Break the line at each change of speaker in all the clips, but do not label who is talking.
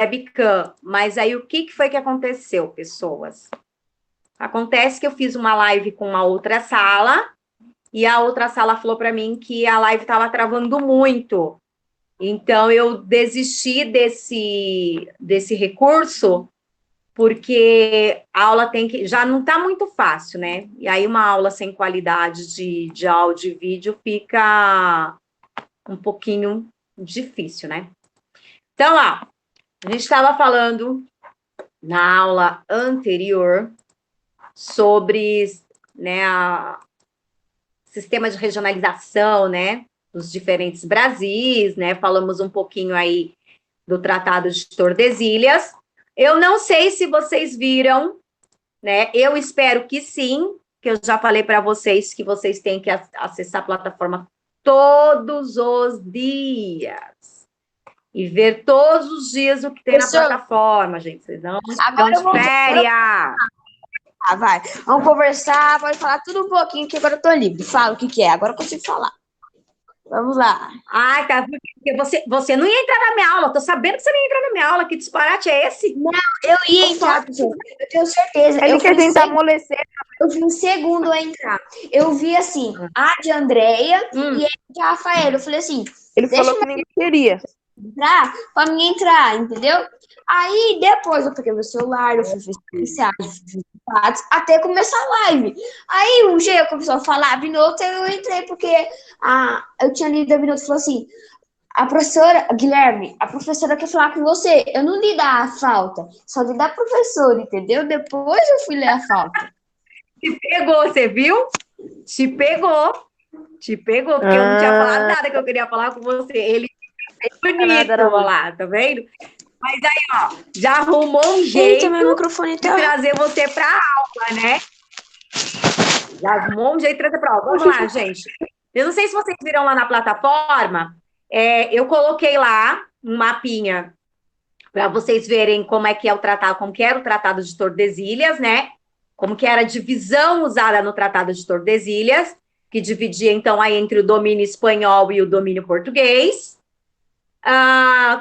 webcam. Mas aí, o que foi que aconteceu, pessoas? Acontece que eu fiz uma live com uma outra sala, e a outra sala falou para mim que a live estava travando muito. Então, eu desisti desse recurso, porque a aula tem que... Já não está muito fácil, né? E aí, uma aula sem qualidade de áudio e vídeo fica um pouquinho difícil, né? Então, a gente estava falando na aula anterior sobre, né, sistema de regionalização, né, dos diferentes Brasis, né, falamos um pouquinho aí do Tratado de Tordesilhas. Eu não sei se vocês viram, né, eu espero que sim, que eu já falei para vocês que vocês têm que acessar a plataforma todos os dias e ver todos os dias o que tem na plataforma, gente. Vocês não estão de férias.
Ah, vai. Vamos conversar, pode falar tudo um pouquinho, que agora eu tô livre. Fala o que é, agora eu consigo falar. Vamos lá.
Ai, tá, porque você não ia entrar na minha aula, tô sabendo que você não ia entrar na minha aula, que disparate é esse?
Não, eu ia entrar, professor, eu tenho certeza.
Ele quer tentar amolecer.
Eu vi um segundo a entrar. Eu vi, assim, a de Andréia e a de Rafael. Eu falei assim...
Ele falou que ninguém queria.
Entrar, pra mim entrar, entendeu? Aí, depois eu peguei meu celular, eu fui ver até começar a live. Aí, um dia começou a falar Binotto, eu entrei, porque eu tinha lido a Binotto e falou assim, a professora, Guilherme, a professora quer falar com você. Eu não li da falta, só li da professora, entendeu? Depois eu fui ler a falta.
Te pegou, você viu? Te pegou, porque eu não tinha falado nada que eu queria falar com você. Ele é bonito lá, tá vendo? Mas aí, ó, já arrumou um jeito de trazer você para a aula, né? Já arrumou um jeito de trazer para a aula. Vamos lá, gente. Eu não sei se vocês viram lá na plataforma, eu coloquei lá um mapinha para vocês verem como é que é o tratado, como que era o Tratado de Tordesilhas, né? Como que era a divisão usada no Tratado de Tordesilhas, que dividia, então, aí entre o domínio espanhol e o domínio português.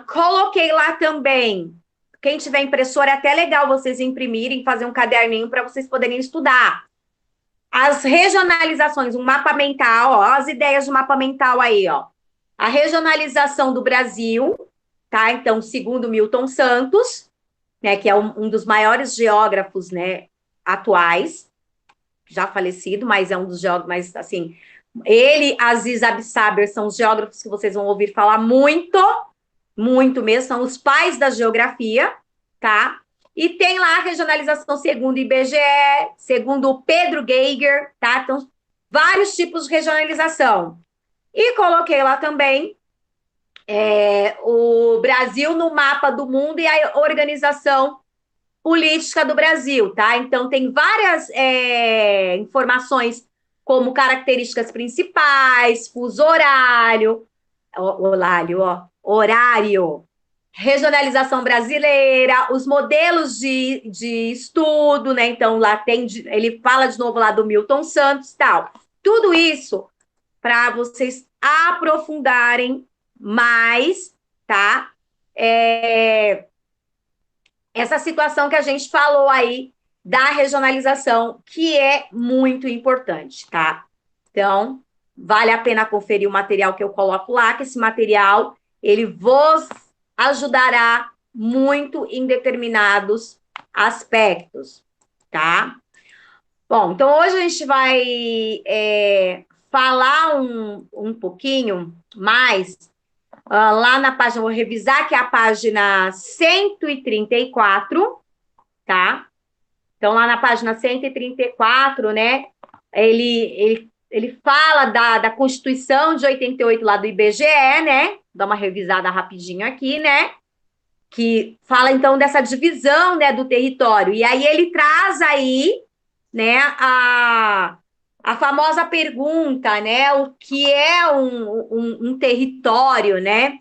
Coloquei lá também, quem tiver impressora, é até legal vocês imprimirem, fazer um caderninho para vocês poderem estudar. As regionalizações, um mapa mental, ó, as ideias de mapa mental aí, ó. A regionalização do Brasil, tá? Então, segundo Milton Santos, né, que é um dos maiores geógrafos, né, atuais, já falecido, mas é um dos geógrafos, mas assim, ele, Aziz Absaber, são os geógrafos que vocês vão ouvir falar muito, muito mesmo, são os pais da geografia, tá? E tem lá a regionalização segundo o IBGE, segundo o Pedro Geiger, tá? Então, vários tipos de regionalização. E coloquei lá também o Brasil no mapa do mundo e a organização política do Brasil, tá? Então, tem várias informações como características principais, fuso horário, horário, regionalização brasileira, os modelos de estudo, né? Então, lá tem, ele fala de novo lá do Milton Santos e tal. Tudo isso para vocês aprofundarem mais, tá? Essa situação que a gente falou aí da regionalização, que é muito importante, tá? Então, vale a pena conferir o material que eu coloco lá, que esse material, ele vos ajudará muito em determinados aspectos, tá? Bom, então hoje a gente vai falar um pouquinho mais lá na página, vou revisar, que é a página 134, tá? Então, lá na página 134, né, ele fala da Constituição de 88 lá do IBGE, né? Dá uma revisada rapidinho aqui, né? Que fala, então, dessa divisão, né, do território. E aí ele traz aí, né, a famosa pergunta, né? O que é um território, né?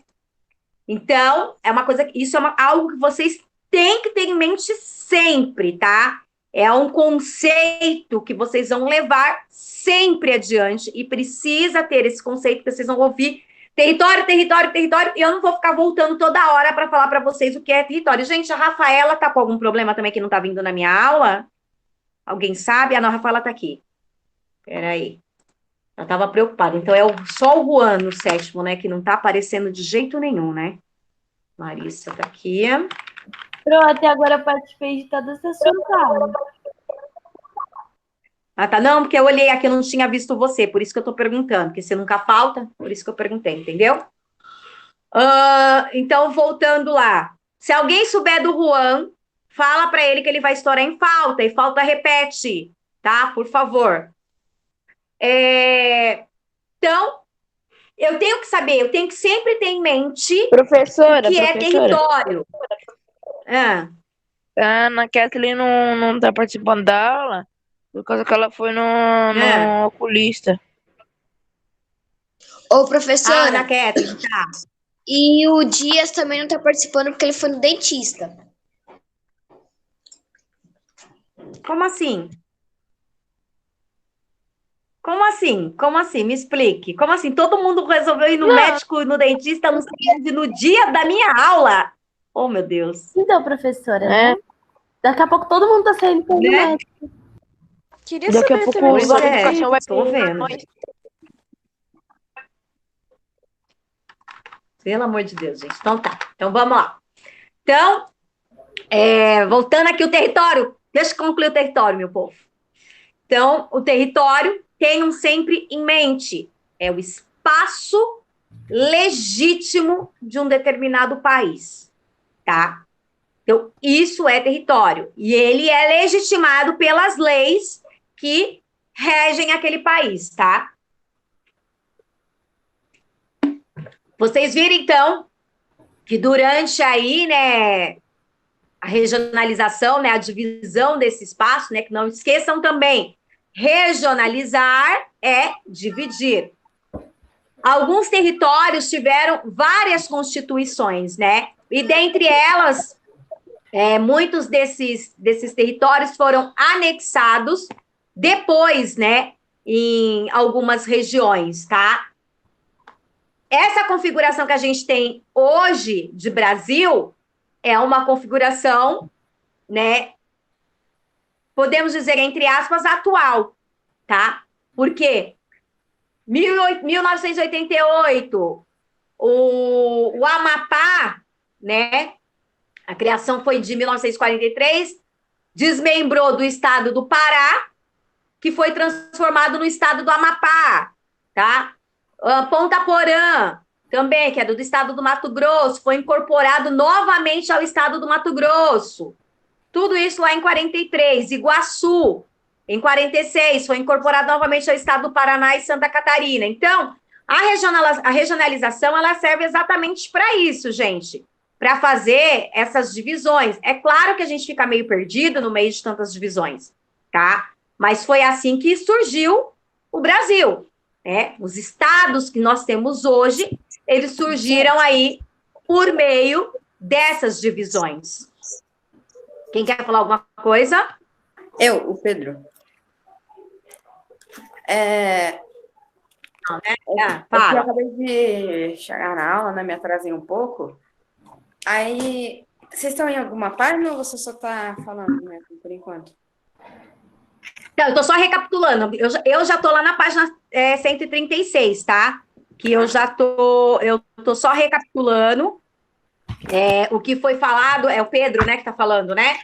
Então, é uma coisa, isso é algo que vocês têm que ter em mente sempre, tá? É um conceito que vocês vão levar sempre adiante e precisa ter esse conceito que vocês vão ouvir Território, território, território, e eu não vou ficar voltando toda hora para falar para vocês o que é território. Gente, a Rafaela tá com algum problema também que não tá vindo na minha aula? Alguém sabe? Ah, não, a Rafaela tá aqui. Peraí. Eu tava preocupada. Então só o Juan no sétimo, né? Que não tá aparecendo de jeito nenhum, né? Larissa tá aqui.
Eu até agora participei de todas as suas aulas.
Ah, tá. Não, porque eu olhei aqui, eu não tinha visto você, por isso que eu tô perguntando, porque você nunca falta, por isso que eu perguntei, entendeu? Então, voltando lá. Se alguém souber do Juan, fala para ele que ele vai estourar em falta, e falta repete, tá? Por favor. Então, eu tenho que saber, eu tenho que sempre ter em mente o
Professora,
que é
professora.
território. Ah,
A Ana Kathleen não tá participando da aula por causa que ela foi no oculista.
Ô,
Ana
professora,
Kathleen, tá.
e o Dias também não tá participando porque ele foi no dentista.
Como assim? Como assim? Como assim? Me explique. Como assim? Todo mundo resolveu ir no médico, no dentista, no dia da minha aula? Oh, meu Deus.
Então, professora,
É.
né? Daqui a pouco todo mundo tá saindo pelo
Né?
médico.
Queria
Daqui a
saber
pouco
também.
os da
Pois é,
educação vai
tô vendo. Pelo amor de Deus, gente. Então tá. Então vamos lá. Então, voltando aqui o território. Deixa eu concluir o território, meu povo. Então, o território, tenham sempre em mente, é o espaço legítimo de um determinado país, tá? Então, isso é território. E ele é legitimado pelas leis que regem aquele país, tá? Vocês viram, então, que durante aí, né, a regionalização, né, a divisão desse espaço, né, que não esqueçam também, regionalizar é dividir. Alguns territórios tiveram várias constituições, né, e dentre elas, muitos desses territórios foram anexados depois, né, em algumas regiões, tá? Essa configuração que a gente tem hoje de Brasil é uma configuração, né, podemos dizer, entre aspas, atual, tá? Porque 1988, o Amapá, né, a criação foi de 1943, desmembrou do estado do Pará, que foi transformado no estado do Amapá, tá? Ponta Porã, também, que é do estado do Mato Grosso, foi incorporado novamente ao estado do Mato Grosso. Tudo isso lá em 43. Iguaçu, em 46, foi incorporado novamente ao estado do Paraná e Santa Catarina. Então, a regionalização, ela serve exatamente para isso, gente, para fazer essas divisões. É claro que a gente fica meio perdido no meio de tantas divisões, tá? Mas foi assim que surgiu o Brasil, né? Os estados que nós temos hoje, eles surgiram aí por meio dessas divisões. Quem quer falar alguma coisa?
O Pedro.
Não, né?
Eu
Fala.
acabei de chegar na aula, né? Me atrasei um pouco. Aí, vocês estão em alguma página ou você só está falando, né, por enquanto?
Então, eu estou só recapitulando. Eu já estou lá na página 136, tá? Que eu tô só recapitulando. O que foi falado, é o Pedro, né, que está falando, né?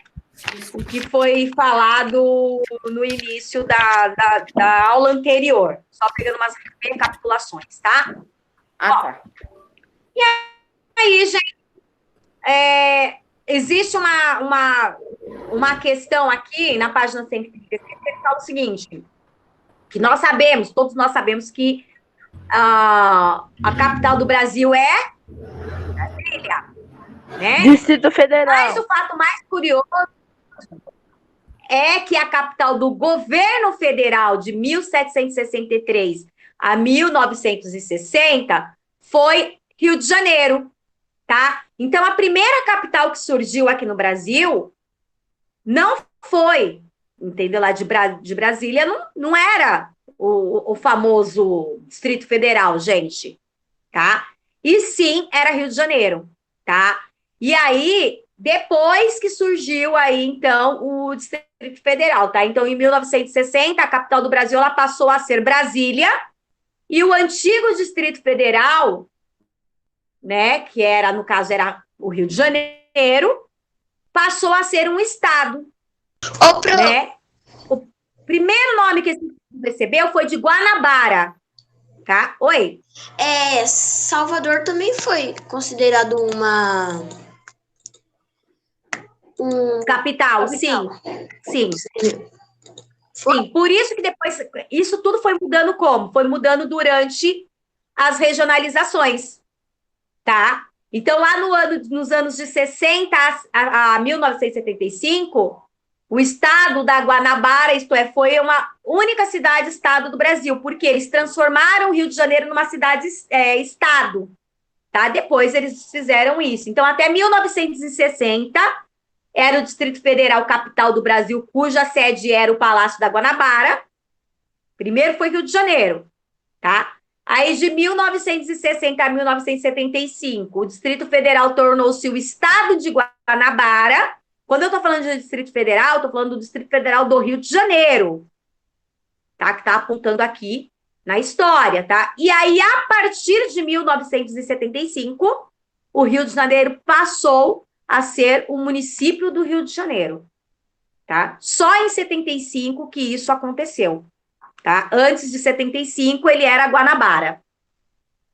O que foi falado no início da aula anterior. Só pegando umas recapitulações, tá?
Tá.
E aí, gente, existe uma questão aqui na página 136 que fala o seguinte, que todos nós sabemos que a capital do Brasil é Brasília, né?
Distrito Federal.
Mas o fato mais curioso é que a capital do governo federal de 1763 a 1960 foi Rio de Janeiro, tá? Então, a primeira capital que surgiu aqui no Brasil não foi, entendeu? Lá de Brasília, não era o famoso Distrito Federal, gente, tá? E sim, era Rio de Janeiro, tá? E aí, depois que surgiu aí, então, o Distrito Federal, tá? Então, em 1960, a capital do Brasil, ela passou a ser Brasília, e o antigo Distrito Federal, né, que era, no caso, era o Rio de Janeiro, passou a ser um estado, né? O primeiro nome que esse estado recebeu foi de Guanabara, tá? Oi?
Salvador também foi considerado
Capital, sim. Sim. Sim, por isso que depois, isso tudo foi mudando como? Foi mudando durante as regionalizações, tá? Então, lá nos anos de 60 a 1975, o estado da Guanabara, isto é, foi uma única cidade-estado do Brasil, porque eles transformaram o Rio de Janeiro numa cidade-estado, tá? Depois eles fizeram isso. Então, até 1960, era o Distrito Federal capital do Brasil, cuja sede era o Palácio da Guanabara. Primeiro foi Rio de Janeiro, tá? Aí, de 1960 a 1975, o Distrito Federal tornou-se o Estado de Guanabara. Quando eu estou falando de Distrito Federal, estou falando do Distrito Federal do Rio de Janeiro, tá? Que está apontando aqui na história, tá? E aí, a partir de 1975, o Rio de Janeiro passou a ser o município do Rio de Janeiro, tá? Só em 75 que isso aconteceu, tá? Antes de 75, ele era Guanabara,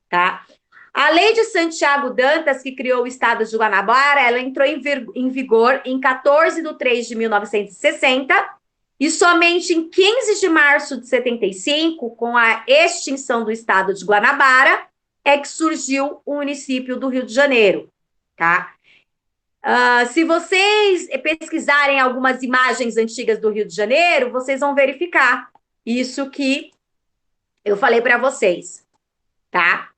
tá? A lei de Santiago Dantas, que criou o estado de Guanabara, ela entrou em vigor em 14 de 3 de 1960 e somente em 15 de março de 75, com a extinção do estado de Guanabara, é que surgiu o município do Rio de Janeiro, tá? Se vocês pesquisarem algumas imagens antigas do Rio de Janeiro, vocês vão verificar isso que eu falei para vocês, tá?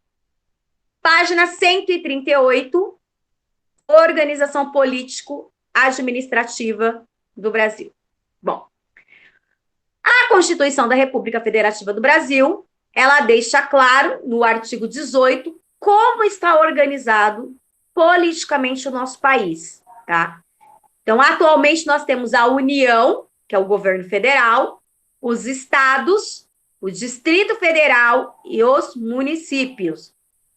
Página 138, Organização Político-Administrativa do Brasil. Bom, a Constituição da República Federativa do Brasil, ela deixa claro, no artigo 18, como está organizado politicamente o nosso país, tá? Então, atualmente, nós temos a União, que é o governo federal, os estados, o Distrito Federal e os municípios.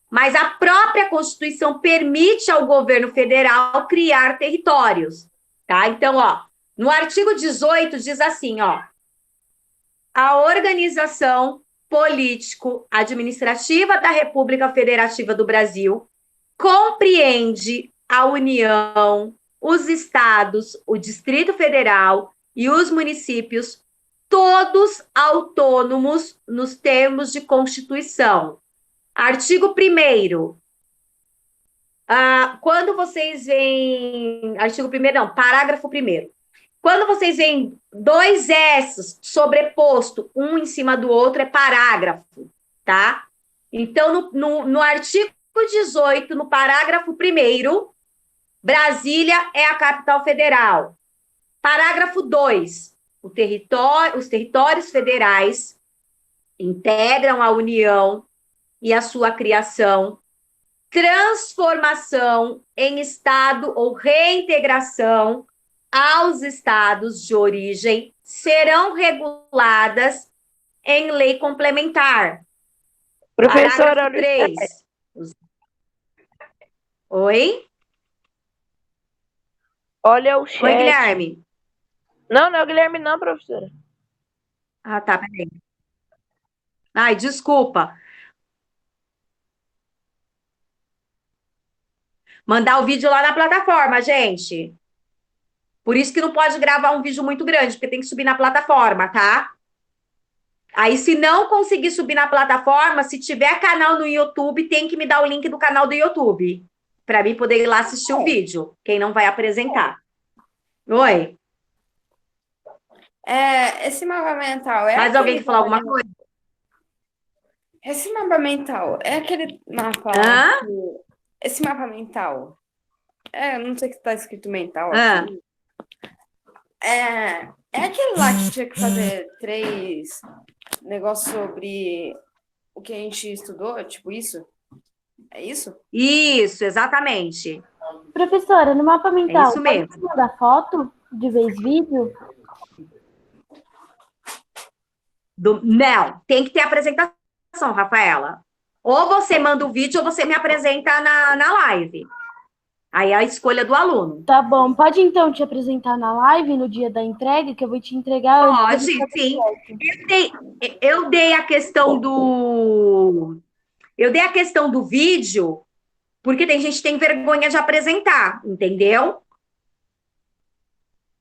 Mas a própria Constituição permite ao governo federal criar territórios, tá? Então, ó, no artigo 18 diz assim, ó, a organização político-administrativa da República Federativa do Brasil compreende a União, os estados, o Distrito Federal e os municípios, todos autônomos nos termos de Constituição. Artigo 1º. Quando vocês veem... Artigo 1º, não, parágrafo 1º. Quando vocês veem dois S sobreposto, um em cima do outro, é parágrafo, tá? Então, no artigo 18, no parágrafo 1º, Brasília é a capital federal. Parágrafo 2, os territórios federais integram a União e a sua criação, transformação em estado ou reintegração aos estados de origem serão reguladas em lei complementar.
Professora,
Parágrafo 3. Oi?
Olha o chat.
Oi, Guilherme.
Não é o Guilherme não, professora.
Ah, tá, peraí. Ai, desculpa. Mandar o vídeo lá na plataforma, gente. Por isso que não pode gravar um vídeo muito grande, porque tem que subir na plataforma, tá? Aí, se não conseguir subir na plataforma, se tiver canal no YouTube, tem que me dar o link do canal do YouTube, para mim poder ir lá assistir o vídeo, quem não vai apresentar. Oi?
Esse mapa mental
Mais alguém quer falar alguma coisa?
Esse mapa mental é aquele mapa... Esse mapa mental... não sei o que está escrito mental aqui. É aquele lá que tinha que fazer 3 negócios sobre o que a gente estudou, tipo isso? É isso?
Isso, exatamente.
Professora, no mapa
É
mental,
isso
pode
mesmo.
mandar foto de vez vídeo?
Não, tem que ter apresentação, Rafaela. Ou você manda o vídeo ou você me apresenta na live. Aí é a escolha do aluno.
Tá bom. Pode então te apresentar na live no dia da entrega, que eu vou te entregar antes.
Pode, sim. Eu dei a questão do. Eu dei a questão do vídeo, porque tem gente que tem vergonha de apresentar, entendeu?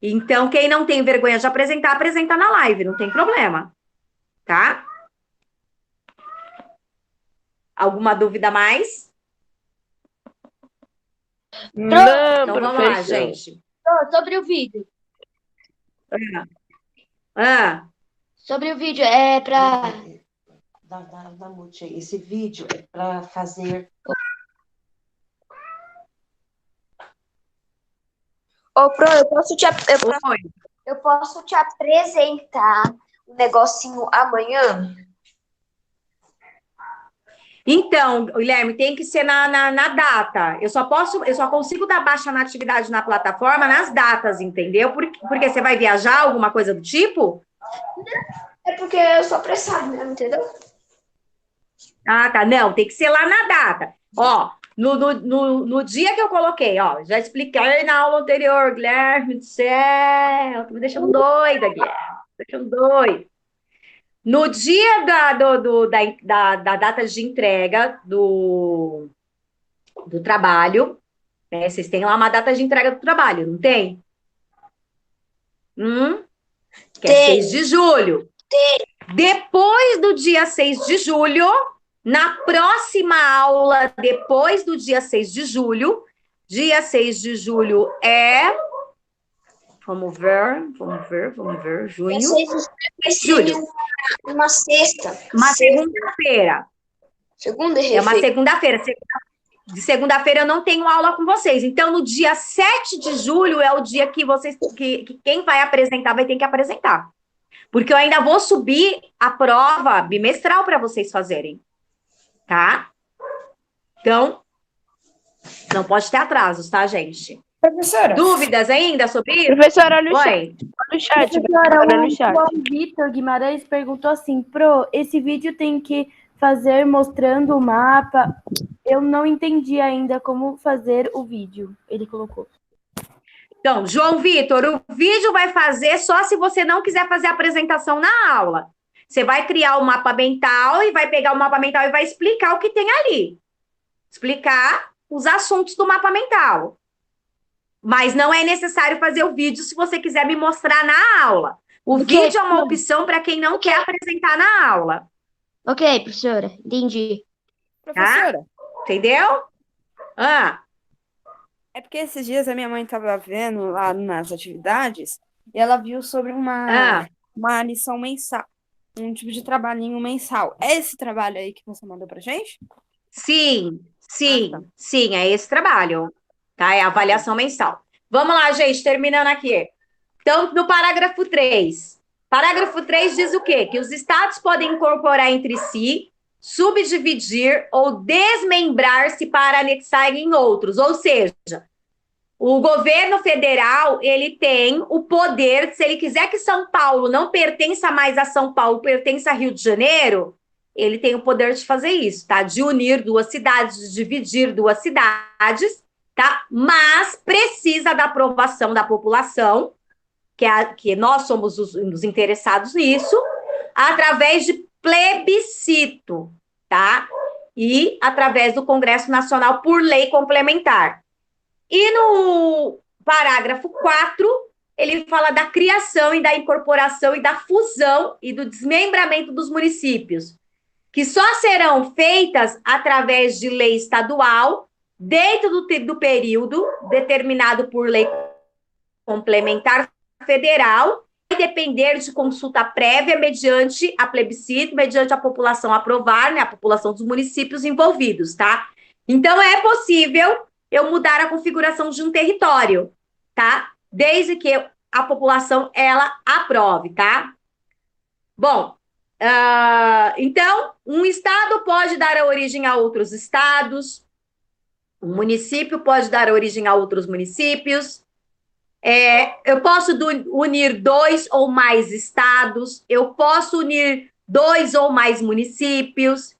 Então, quem não tem vergonha de apresentar, apresenta na live, não tem problema. Tá? Alguma dúvida a mais?
Não,
Então vamos lá,
professor.
gente.
Sobre o vídeo.
Ah,
Sobre o vídeo, é pra.
Da Mute aí. Esse vídeo é para fazer.
Ô, Pro,
oi.
eu posso te apresentar um negocinho amanhã?
Então, Guilherme, tem que ser na data. Eu só consigo dar baixa na atividade na plataforma nas datas, entendeu? Porque você vai viajar, alguma coisa do tipo?
É porque eu sou apressado mesmo, entendeu?
Ah, tá. Não, tem que ser lá na data. Ó, no dia que eu coloquei, ó, já expliquei na aula anterior, Guilherme do céu, tá me deixando doida, Guilherme, tá me deixando doida. No dia da data de entrega do trabalho, né? Vocês têm lá uma data de entrega do trabalho, não tem? Que é
Tem.
6 de julho. Depois do dia 6 de julho, na próxima aula, depois do dia 6 de julho, dia 6 de julho é. Vamos ver, junho.
Vai ser
Julho.
uma sexta.
Uma segunda-feira.
Segunda e
É uma
refeição.
segunda-feira. De segunda-feira eu não tenho aula com vocês. Então, no dia 7 de julho é o dia que vocês. Que quem vai apresentar vai ter que apresentar. Porque eu ainda vou subir a prova bimestral para vocês fazerem. Tá? Então, não pode ter atrasos, tá, gente?
Professora.
Dúvidas ainda sobre isso?
Professora, olha o chat.
Oi.
Olha o chat.
Professora,
Olha no
o
chat.
João Vitor Guimarães perguntou assim, Pro, esse vídeo tem que fazer mostrando o mapa. Eu não entendi ainda como fazer o vídeo. Ele colocou.
Então, João Vitor, o vídeo vai fazer só se você não quiser fazer a apresentação na aula. Você vai criar o mapa mental e vai pegar o mapa mental e vai explicar o que tem ali. Explicar os assuntos do mapa mental. Mas não é necessário fazer o vídeo se você quiser me mostrar na aula. O vídeo é uma opção para quem não quer apresentar na aula.
Ok, professora, entendi.
Professora,
Entendeu?
é porque esses dias a minha mãe estava vendo lá nas atividades e ela viu sobre uma lição mensal, um tipo de trabalhinho mensal. É esse trabalho aí que você mandou pra gente?
Sim, é esse trabalho, tá? É a avaliação mensal. Vamos lá, gente, terminando aqui. Então, no parágrafo 3. Parágrafo 3 diz o quê? Que os estados podem incorporar entre si, subdividir ou desmembrar-se para anexar em outros. Ou seja, o governo federal, ele tem o poder, se ele quiser que São Paulo não pertença mais a São Paulo, pertença a Rio de Janeiro, ele tem o poder de fazer isso, tá? De unir duas cidades, de dividir duas cidades, tá? Mas precisa da aprovação da população, que nós somos os interessados nisso, através de plebiscito, tá? E através do Congresso Nacional por lei complementar. E no parágrafo 4, ele fala da criação e da incorporação e da fusão e do desmembramento dos municípios, que só serão feitas através de lei estadual, dentro do período determinado por lei complementar federal, vai depender de consulta prévia mediante a plebiscito, mediante a população aprovar, né, a população dos municípios envolvidos, tá? Então, é possível eu mudar a configuração de um território, tá? Desde que a população, ela aprove, tá? Bom, Então, um estado pode dar origem a outros estados, um município pode dar origem a outros municípios. Eu posso unir 2 ou mais estados, eu posso unir 2 ou mais municípios,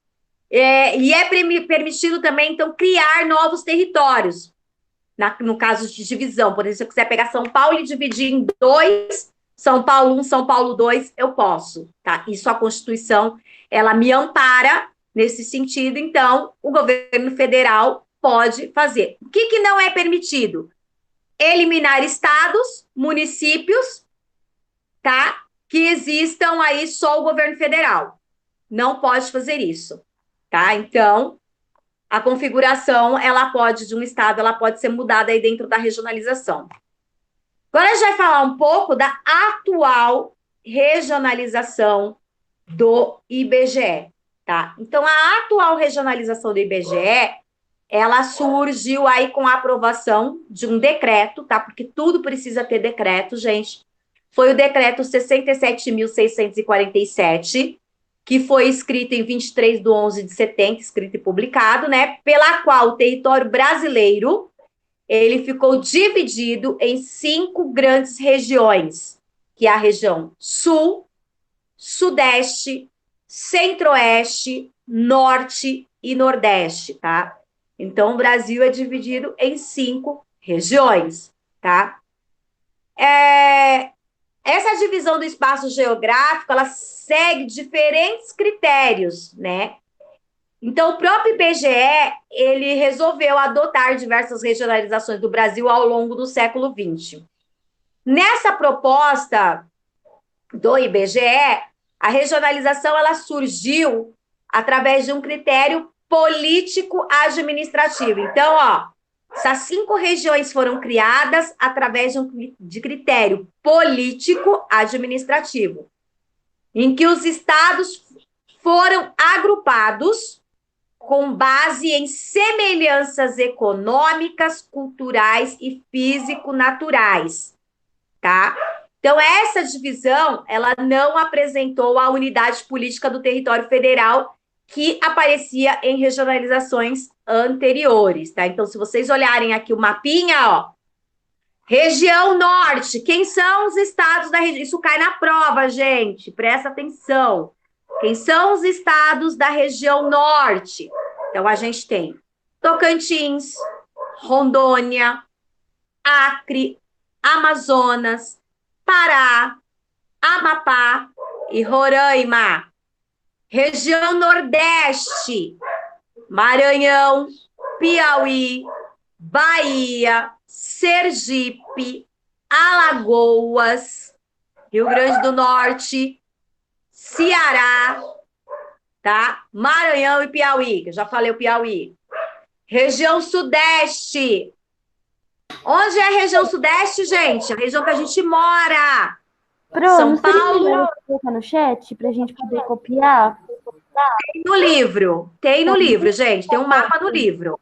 e é permitido também, então, criar novos territórios, no caso de divisão. Por exemplo, se eu quiser pegar São Paulo e dividir em 2, São Paulo 1, São Paulo 2, eu posso, tá? Isso a Constituição, ela me ampara nesse sentido, então, o governo federal pode fazer. O que não é permitido? Eliminar estados, municípios, tá? Que existam aí só o governo federal. Não pode fazer isso, tá? Então, a configuração, ela pode, de um estado, ela pode ser mudada aí dentro da regionalização. Agora a gente vai falar um pouco da atual regionalização do IBGE, tá? Então, a atual regionalização do IBGE, ela surgiu aí com a aprovação de um decreto, tá? Porque tudo precisa ter decreto, gente. Foi o decreto 67.647, que foi escrito em 23 de 11 de 70, escrito e publicado, né? Pela qual o território brasileiro, ele ficou dividido em 5 grandes regiões, que é a região Sul, Sudeste, Centro-Oeste, Norte e Nordeste, tá? Então, o Brasil é dividido em 5 regiões, tá? Essa divisão do espaço geográfico, ela segue diferentes critérios, né? Então, o próprio IBGE, ele resolveu adotar diversas regionalizações do Brasil ao longo do século XX. Nessa proposta do IBGE, a regionalização, ela surgiu através de um critério político-administrativo. Então, ó, essas 5 regiões foram criadas através de critério político-administrativo, em que os estados foram agrupados com base em semelhanças econômicas, culturais e físico-naturais, tá? Então, essa divisão, ela não apresentou a unidade política do território federal que aparecia em regionalizações anteriores, tá? Então, se vocês olharem aqui o mapinha, ó, região norte, quem são os estados da região? Isso cai na prova, gente, presta atenção. Quem são os estados da região norte? Então, a gente tem Tocantins, Rondônia, Acre, Amazonas, Pará, Amapá e Roraima. Região Nordeste, Maranhão, Piauí, Bahia, Sergipe, Alagoas, Rio Grande do Norte, Ceará, tá? Maranhão e Piauí, que eu já falei o Piauí. Região Sudeste. Onde é a região Sudeste, gente? A região que a gente mora. São Paulo.
Colocar no chat pra gente poder copiar.
Tem no livro, gente. Tem um mapa no livro,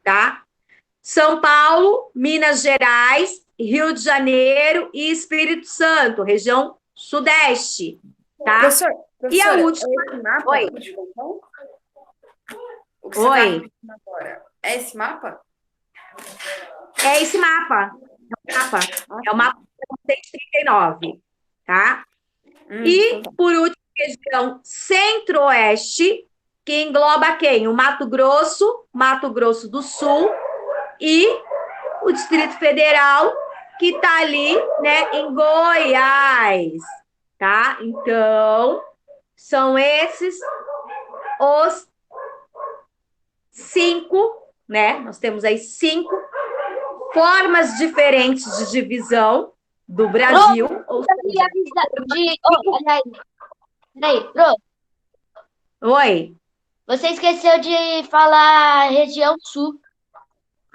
tá? São Paulo, Minas Gerais, Rio de Janeiro e Espírito Santo, região Sudeste, tá?
Professora,
E a última. Oi. Oi.
É esse mapa?
É esse mapa. É o mapa 139, tá? E, por último, região Centro-Oeste, que engloba quem? O Mato Grosso do Sul e o Distrito Federal, que está ali, né, em Goiás, tá? Então, são esses os 5, né? Nós temos aí 5 formas diferentes de divisão do Brasil.
Peraí, Pro,
Oi.
você esqueceu de falar região sul.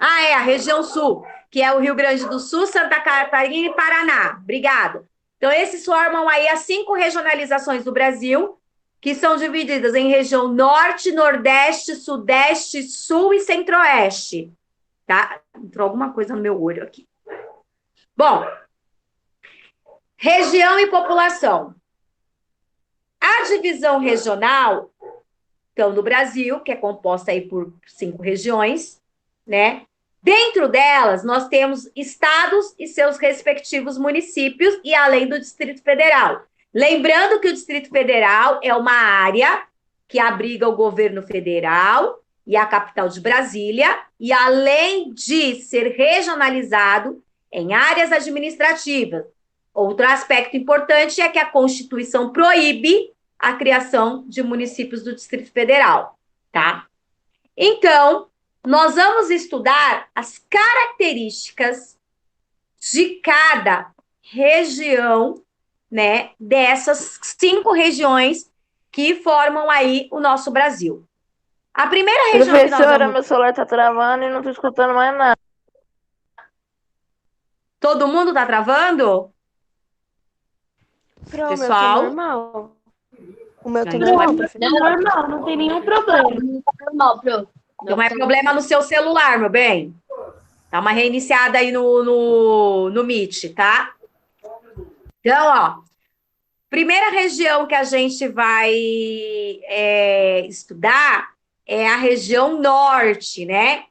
É a região sul, que é o Rio Grande do Sul, Santa Catarina e Paraná. Obrigado. Então, esses formam aí as 5 regionalizações do Brasil, que são divididas em região Norte, Nordeste, Sudeste, Sul e Centro-Oeste. Tá? Entrou alguma coisa no meu olho aqui. Bom, região e população. A A divisão regional, então, do Brasil, que é composta aí por 5 regiões, né? Dentro delas, nós temos estados e seus respectivos municípios, e além do Distrito Federal. Lembrando que o Distrito Federal é uma área que abriga o governo federal e a capital de Brasília, e além de ser regionalizado em áreas administrativas. Outro aspecto importante é que a Constituição proíbe a criação de municípios do Distrito Federal, tá? Então, nós vamos estudar as características de cada região, né, dessas 5 regiões que formam aí o nosso Brasil. A primeira região que nós
Professora,
vamos...
meu celular tá travando e não tô escutando mais nada.
Todo mundo tá travando?
Pro,
Pessoal?
meu tá normal. O meu tá
Então,
normal,
é-
professor. Normal, não tem nenhum problema.
Normal, pro.
Então é problema no seu celular, meu bem. Dá uma reiniciada aí no Meet, tá? Então, ó, primeira região que a gente vai estudar é a região norte, né?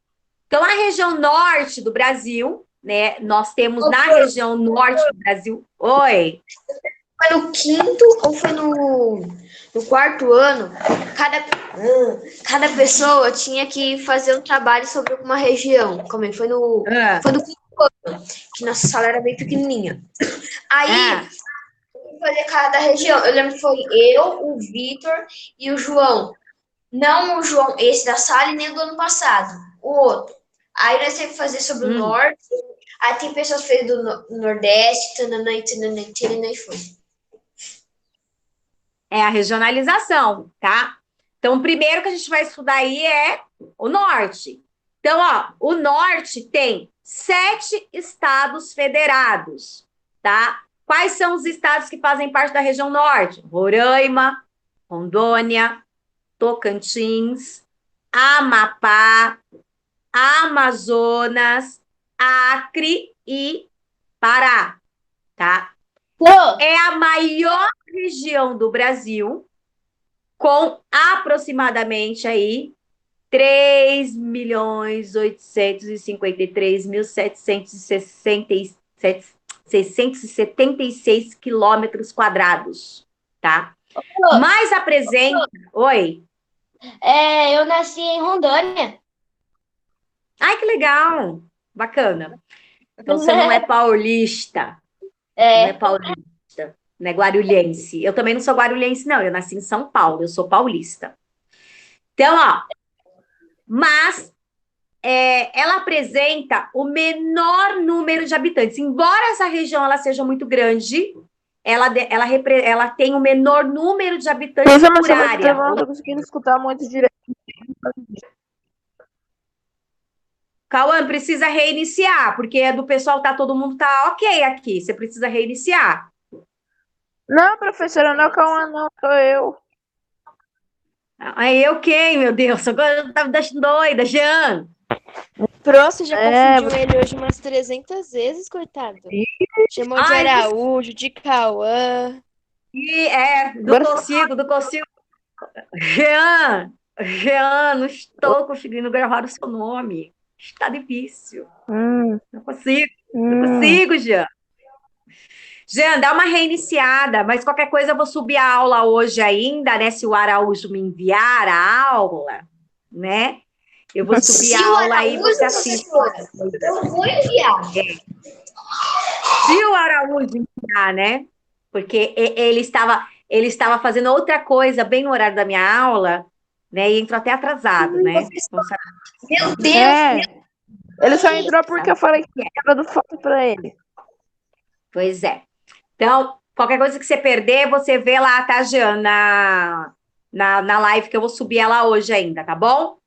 Então, a região norte do Brasil, né? Nós temos na região norte do Brasil... Oi?
Foi no 5º ou foi no 4º ano? Cada pessoa tinha que fazer um trabalho sobre uma região. Como é? Foi no 5º ano, que nossa sala era bem pequenininha. Aí, fazer cada região. Eu lembro que foi eu, o Vitor e o João. Não o João, esse da sala, e nem o do ano passado. O outro. Aí nós temos que fazer sobre o norte. Aí tem pessoas que fez do nordeste, tananã, e foi.
É a regionalização, tá? Então, o primeiro que a gente vai estudar aí é o norte. Então, ó, o norte tem 7 estados federados, tá? Quais são os estados que fazem parte da região norte? Roraima, Rondônia, Tocantins, Amapá, Amazonas, Acre e Pará, tá? É a maior região do Brasil, com aproximadamente aí 3.873.776 quilômetros quadrados, tá? Mas apresenta... Oi?
Eu nasci em Rondônia.
Ai, que legal! Bacana. Então, você não é paulista. Não é paulista, não é guarulhense. Eu também não sou guarulhense, não. Eu nasci em São Paulo, eu sou paulista. Então, ó, mas ela apresenta o menor número de habitantes. Embora essa região ela seja muito grande, ela tem o menor número de habitantes por área.
Eu não tô conseguindo escutar muito direito.
Cauã, precisa reiniciar, porque do pessoal todo mundo tá ok aqui. Você precisa reiniciar.
Não, professora, não é o Cauã, não, sou eu.
Aí eu quem, meu Deus? Agora tá me deixando doida, Jean.
Pro, você já confundiu ele hoje umas 300 vezes, coitado. Chamou de Araújo, de Cauã.
Do consigo. Jean, não estou conseguindo gravar o seu nome. Está difícil. Não consigo, Jean. Jean, dá uma reiniciada, mas qualquer coisa eu vou subir a aula hoje ainda, né? Se o Araújo me enviar a aula, né? Eu vou subir a aula aí e você assiste.
Eu vou enviar.
Se o Araújo enviar, né? Porque ele estava fazendo outra coisa bem no horário da minha aula, né? E entrou até atrasado, né?
Meu Deus!
Ele só entrou porque eu falei que era do foto pra ele.
Pois é. Então, qualquer coisa que você perder, você vê lá, tá, Jean, na live, que eu vou subir ela hoje ainda, tá bom?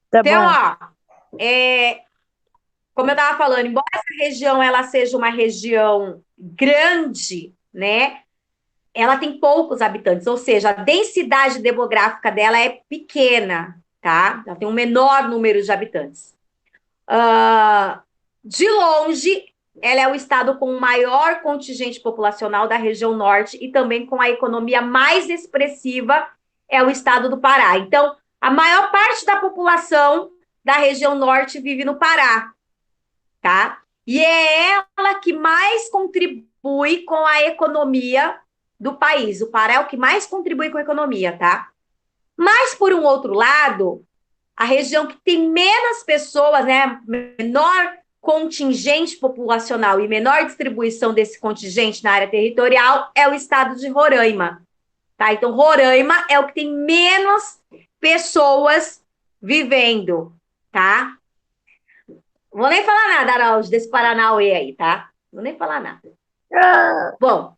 Tá
então,
bom.
Ó, como eu estava falando, embora essa região ela seja uma região grande, né? Ela tem poucos habitantes, ou seja, a densidade demográfica dela é pequena, tá? Ela tem um menor número de habitantes. De longe, ela é o estado com o maior contingente populacional da região norte e também com a economia mais expressiva é o estado do Pará. Então, a maior parte da população da região norte vive no Pará, tá? E é ela que mais contribui com a economia do país. O Pará é o que mais contribui com a economia, tá? Mas, por um outro lado, a região que tem menos pessoas, né, menor contingente populacional e menor distribuição desse contingente na área territorial é o estado de Roraima, tá? Então, Roraima é o que tem menos pessoas vivendo, tá? Vou nem falar nada, Araújo, desse Paranauê aí, tá? Vou nem falar nada. Bom,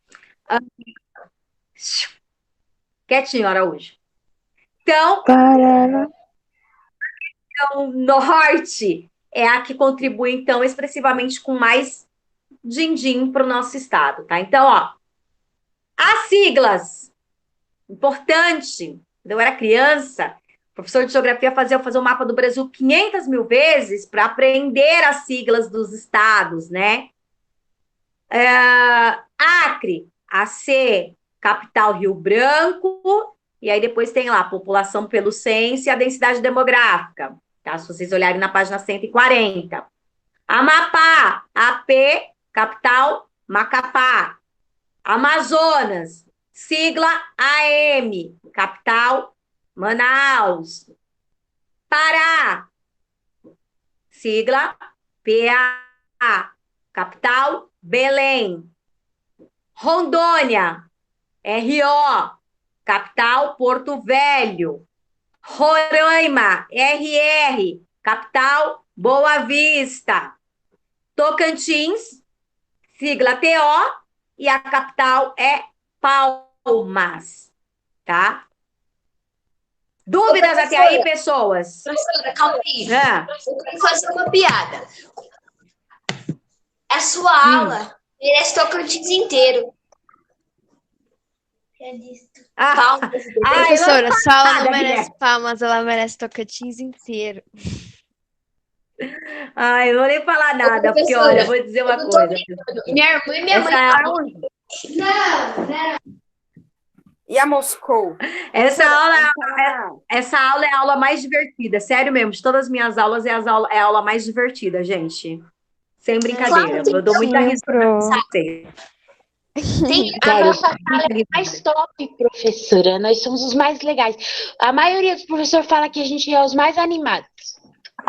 quietinho, Araújo. Então, o norte é a que contribui, então, expressivamente com mais din-din para o nosso estado, tá? Então, ó, as siglas, importante, quando eu era criança, o professor de geografia fazia eu fazer o mapa do Brasil 500 mil vezes para aprender as siglas dos estados, né? Acre, AC, capital Rio Branco, e aí depois tem lá população pelo censo e a densidade demográfica, tá? Se vocês olharem na página 140. Amapá, AP, capital Macapá. Amazonas, sigla AM, capital Manaus. Pará, sigla PA, capital Belém. Rondônia, RO, capital Porto Velho. Roraima, RR, capital Boa Vista. Tocantins, sigla TO, e a capital é Palmas, tá? Dúvidas até aí, pessoas?
Professora, calma aí.
É.
Eu quero fazer uma piada. A sua aula merece Tocantins inteiro. Palmas.
Professora,
não
sua aula
nada,
não merece
Guilherme.
palmas, ela merece Tocantins inteiro.
Ai, eu não vou nem falar nada, porque,
Professora,
olha, eu vou dizer uma
eu tô
coisa.
Minha irmã e minha mãe
Essa,
falam.
E a Moscou?
essa aula é a aula mais divertida, sério mesmo. De todas as minhas aulas, é a aula mais divertida, gente. Sem brincadeira. Eu dou muita risada com vocês.
A nossa sala é mais top, professora. Nós somos os mais legais. A maioria dos professores fala que a gente é os mais animados.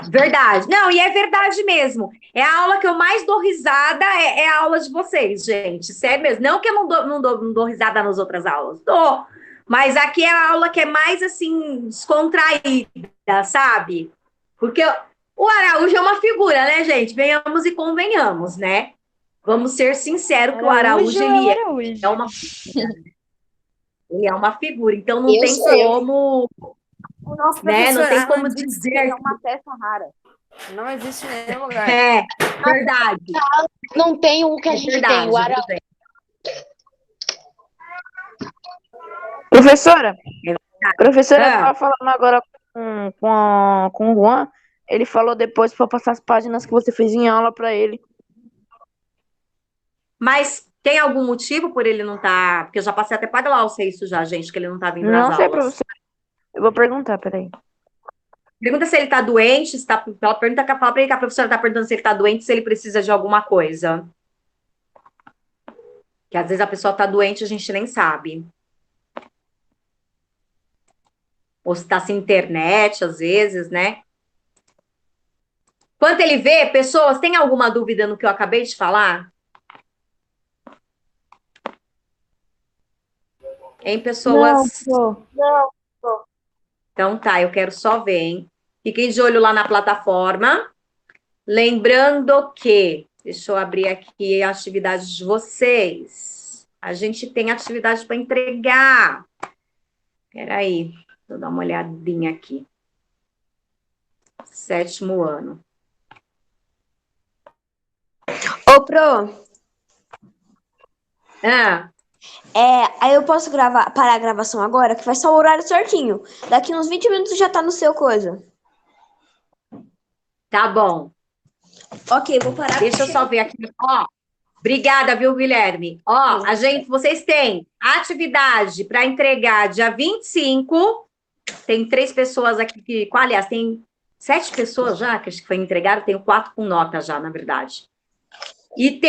Verdade. Não, e é verdade mesmo. É a aula que eu mais dou risada, é a aula de vocês, gente. Sério mesmo. Não que eu não dou risada nas outras aulas. Dou. Mas aqui é a aula que é mais, assim, descontraída, sabe? Porque o Araújo é uma figura, né, gente? Venhamos e convenhamos, né? Vamos ser sinceros que o Araújo, ele é uma figura. Ele é uma figura. Então, não tem como...
O nosso
né? Não
professor
tem como
Alan disse que
dizer.
é uma peça rara. Não existe em nenhum lugar.
É, verdade.
Não tem o que a gente
Verdade,
tem. O Araújo.
Professora,
Ah.
estava falando agora com o Juan. Ele falou depois para passar as páginas que você fez em aula para ele.
Mas tem algum motivo por ele não estar... Porque eu já passei até para lá isso já, gente, que ele não está vindo nas
Não sei,
aulas.
professora. Eu vou perguntar, peraí.
Pergunta se ele está doente, se tá... fala para ele que a professora está perguntando se ele está doente, se ele precisa de alguma coisa. Que às vezes a pessoa está doente e a gente nem sabe. Ou se está sem internet, às vezes, né? Quando ele vê, pessoas, tem alguma dúvida no que eu acabei de falar? Hein, pessoas?
Não.
Então tá, eu quero só ver, hein? Fiquem de olho lá na plataforma. Lembrando que, deixa eu abrir aqui a atividade de vocês. A gente tem atividade para entregar. Peraí, deixa eu dar uma olhadinha aqui. 7º ano.
Ô, Pro, aí eu posso parar a gravação agora, que vai ser o horário certinho. Daqui uns 20 minutos já tá no seu coisa.
Tá bom.
Ok, vou parar.
Deixa eu só ver aqui. Ó, obrigada, viu, Guilherme? Ó, vocês têm atividade para entregar dia 25. Tem 3 pessoas aqui que. Aliás, tem 7 pessoas já que foi entregado, tenho 4 com nota já, na verdade. E tem